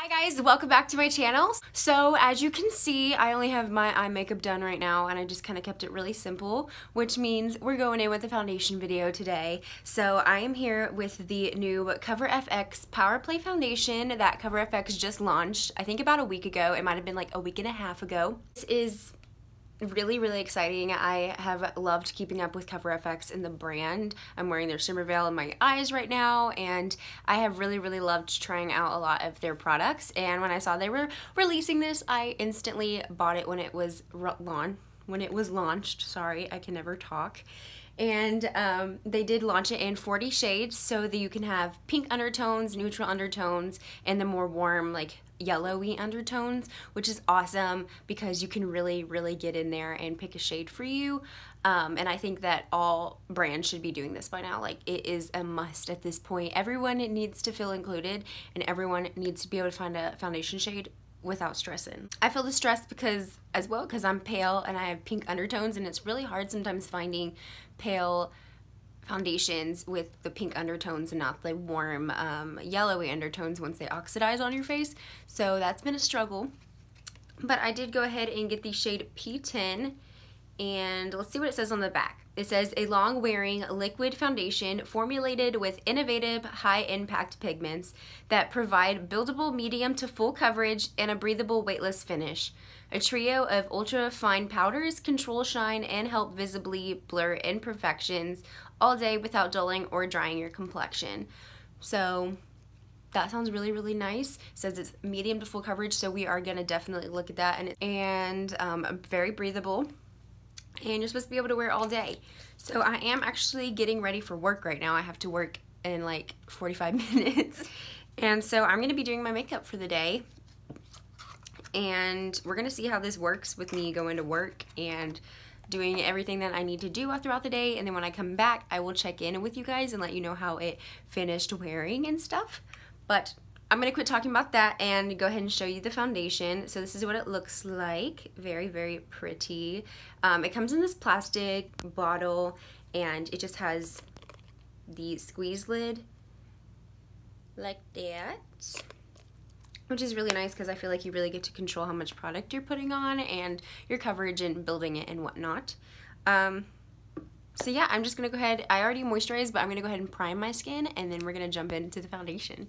Hi guys, welcome back to my channel. So as you can see, I only have my eye makeup done right now and I just kind of kept it really simple, which means we're going in with a foundation video today. So I am here with the new Cover FX Power Play Foundation that Cover FX just launched, I think about a week ago. It might have been like a week and a half ago. This is really exciting. I have loved keeping up with Cover FX and the brand. I'm wearing their shimmer veil in my eyes right now, and I have really loved trying out a lot of their products. And when I saw they were releasing this, I instantly bought it when it was launched. Sorry, I can never talk. And they did launch it in 40 shades so that you can have pink undertones, neutral undertones, and the more warm, like yellowy undertones, which is awesome because you can really get in there and pick a shade for you. And I think that all brands should be doing this by now. Like, it is a must at this point. Everyone needs to feel included, and everyone needs to be able to find a foundation shade without stressing. I feel the stress because I'm pale and I have pink undertones, and it's really hard sometimes finding pale foundations with the pink undertones and not the warm yellowy undertones once they oxidize on your face. So that's been a struggle. But I did go ahead and get the shade P10, and let's see what it says on the back. It says, a long-wearing liquid foundation formulated with innovative high-impact pigments that provide buildable medium to full coverage and a breathable weightless finish. A trio of ultra-fine powders control shine and help visibly blur imperfections all day without dulling or drying your complexion. So that sounds really nice. It says it's medium to full coverage, so we are gonna definitely look at that. And very breathable, and you're supposed to be able to wear it all day. So I am actually getting ready for work right now. I have to work in like 45 minutes. And so I'm gonna be doing my makeup for the day. And we're gonna see how this works with me going to work and doing everything that I need to do throughout the day. And then when I come back, I will check in with you guys and let you know how it finished wearing and stuff. But I'm gonna quit talking about that and go ahead and show you the foundation. So this is what it looks like. Very pretty. It comes in this plastic bottle, and it just has the squeeze lid like that, which is really nice because I feel like you really get to control how much product you're putting on and your coverage and building it and whatnot. So yeah, I'm just gonna go ahead, I already moisturized, but I'm gonna go ahead and prime my skin, and then we're gonna jump into the foundation.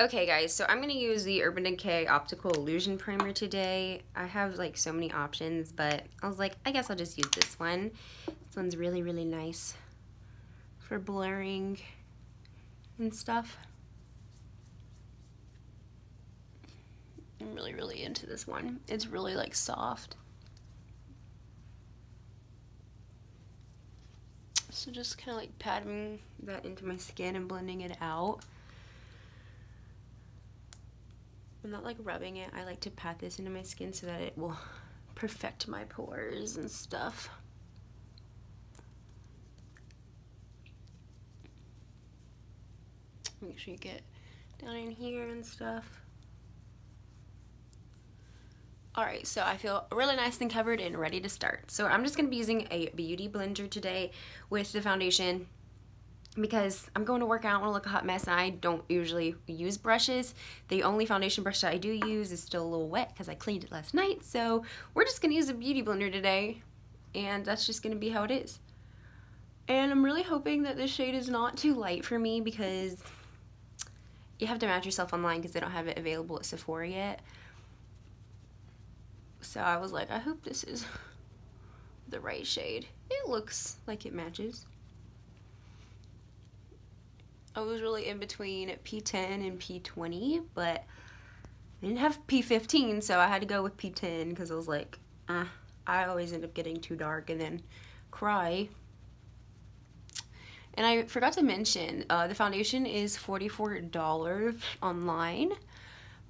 Okay guys, so I'm gonna use the Urban Decay Optical Illusion Primer today. I have like so many options, but I was like, I guess I'll just use this one. This one's really nice for blurring and stuff. I'm really into this one. It's really like soft. So just kind of like patting that into my skin and blending it out. I'm not like rubbing it. I like to pat this into my skin so that it will perfect my pores and stuff. Make sure you get down in here and stuff. Alright, so I feel really nice and covered and ready to start. So I'm just going to be using a beauty blender today with the foundation because I'm going to work out. I want to look a hot mess, and I don't usually use brushes. The only foundation brush that I do use is still a little wet because I cleaned it last night. So we're just going to use a beauty blender today, and that's just going to be how it is. And I'm really hoping that this shade is not too light for me because you have to match yourself online because they don't have it available at Sephora yet. So I was like, I hope this is the right shade. It looks like it matches. I was really in between P10 and P20, but I didn't have P15, so I had to go with P10 because I was like, I always end up getting too dark and then cry. And I forgot to mention, the foundation is $44 online.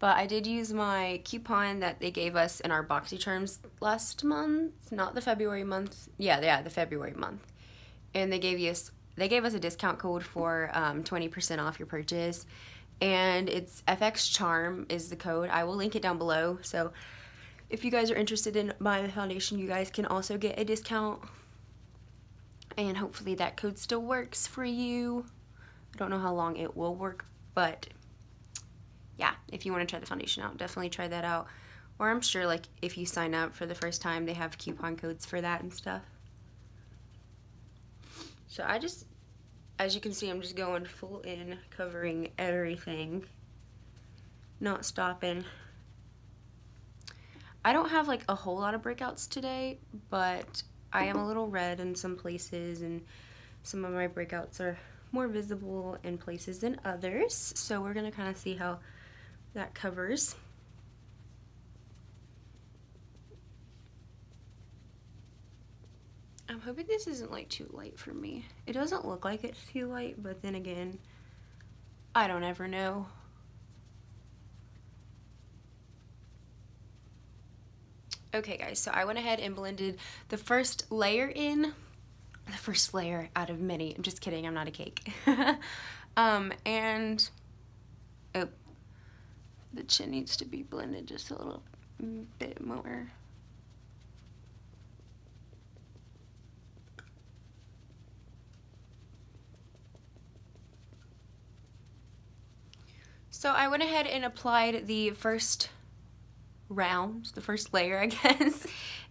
But I did use my coupon that they gave us in our BoxyCharms last month, not the February month. Yeah, the February month. And they gave us a discount code for 20% off your purchase. And it's FX Charm is the code. I will link it down below. So if you guys are interested in buying the foundation, you guys can also get a discount. And hopefully that code still works for you. I don't know how long it will work, but yeah, if you want to try the foundation out, definitely try that out. Or I'm sure like if you sign up for the first time, they have coupon codes for that and stuff. So I just, as you can see, I'm just going full in, covering everything, not stopping. I don't have like a whole lot of breakouts today, but I am a little red in some places, and some of my breakouts are more visible in places than others. So we're gonna kind of see how that covers. I'm hoping this isn't like too light for me. It doesn't look like it's too light, but then again, I don't ever know. Okay guys, so I went ahead and blended the first layer in. The first layer out of many. I'm just kidding, I'm not a cake. And oh, the chin needs to be blended just a little bit more. So I went ahead and applied the first round, the first layer, I guess,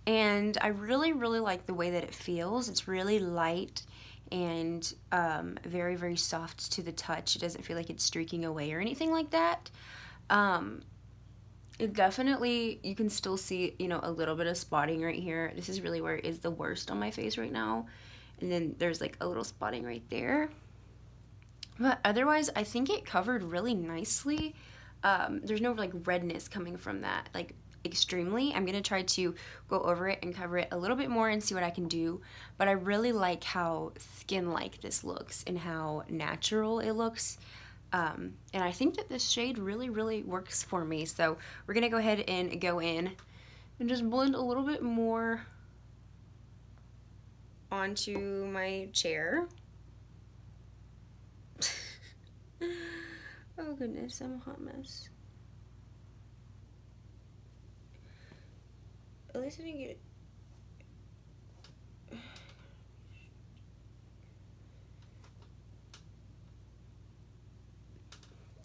and I really like the way that it feels. It's really light and very, very soft to the touch. It doesn't feel like it's streaking away or anything like that. It definitely, you can still see, you know, a little bit of spotting right here. This is really where it is the worst on my face right now. And then there's like a little spotting right there. But otherwise, I think it covered really nicely. There's no like redness coming from that, like extremely. I'm gonna try to go over it and cover it a little bit more and see what I can do. But I really like how skin-like this looks and how natural it looks. And I think that this shade really works for me. So we're gonna go ahead and go in and just blend a little bit more onto my chair. Oh goodness, I'm a hot mess. At least I didn't get it.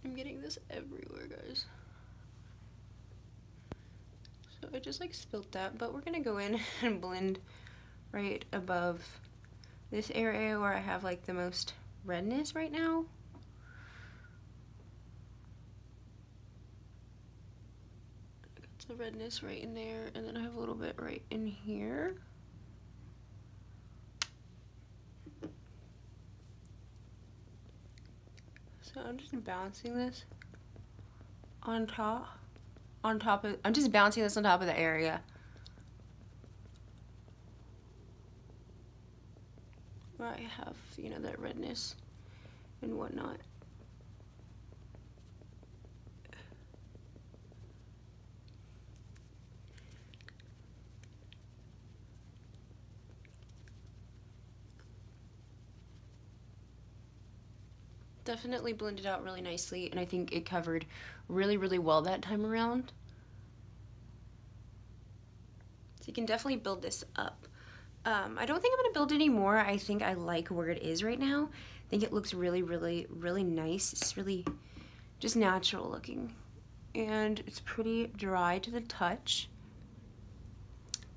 I'm getting this everywhere, guys. So I just like spilt that, but we're gonna go in and blend right above this area where I have like the most redness right now. The redness right in there, and then I have a little bit right in here. So I'm just balancing this on top of, I'm just bouncing this on top of the area where I have, you know, that redness and whatnot. Definitely blended out really nicely, and I think it covered really well that time around. So you can definitely build this up. I don't think I'm gonna build any more. I think I like where it is right now. I think it looks really nice. It's really just natural looking, and it's pretty dry to the touch.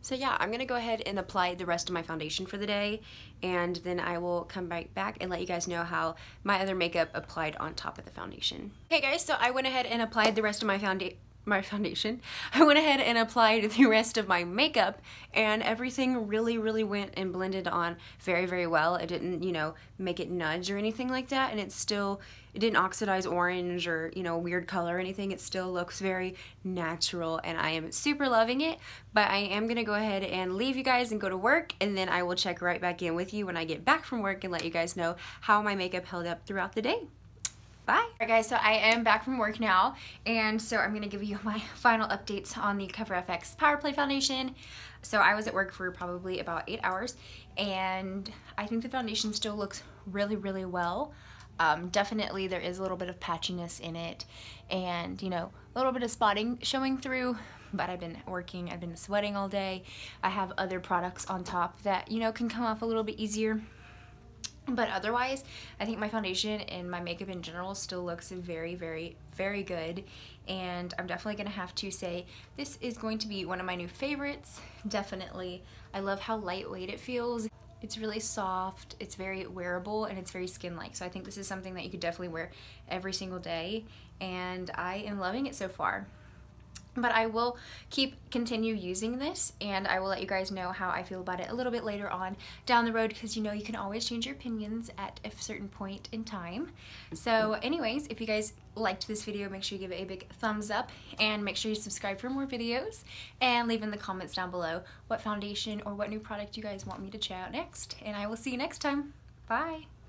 So yeah, I'm gonna go ahead and apply the rest of my foundation for the day, and then I will come back and let you guys know how my other makeup applied on top of the foundation. Okay guys, so I went ahead and applied the rest of my foundation. I went ahead and applied the rest of my makeup, and everything really went and blended on very well. It didn't, you know, make it nudge or anything like that, and it didn't oxidize orange or, you know, weird color or anything. It still looks very natural, and I am super loving it. But I am gonna go ahead and leave you guys and go to work, and then I will check right back in with you when I get back from work and let you guys know how my makeup held up throughout the day. Bye. Alright guys, so I am back from work now, and so I'm going to give you my final updates on the Cover FX Power Play Foundation. So I was at work for probably about 8 hours, and I think the foundation still looks really well. Definitely there is a little bit of patchiness in it, and you know, a little bit of spotting showing through, but I've been working, I've been sweating all day. I have other products on top that, you know, can come off a little bit easier. But otherwise, I think my foundation and my makeup in general still looks very, very, very good. And I'm definitely gonna have to say this is going to be one of my new favorites, definitely. I love how lightweight it feels. It's really soft, it's very wearable, and it's very skin-like. So I think this is something that you could definitely wear every single day, and I am loving it so far. But I will continue using this, and I will let you guys know how I feel about it a little bit later on down the road, because you know you can always change your opinions at a certain point in time. So anyways, if you guys liked this video, make sure you give it a big thumbs up, and make sure you subscribe for more videos, and leave in the comments down below what foundation or what new product you guys want me to try out next, and I will see you next time. Bye!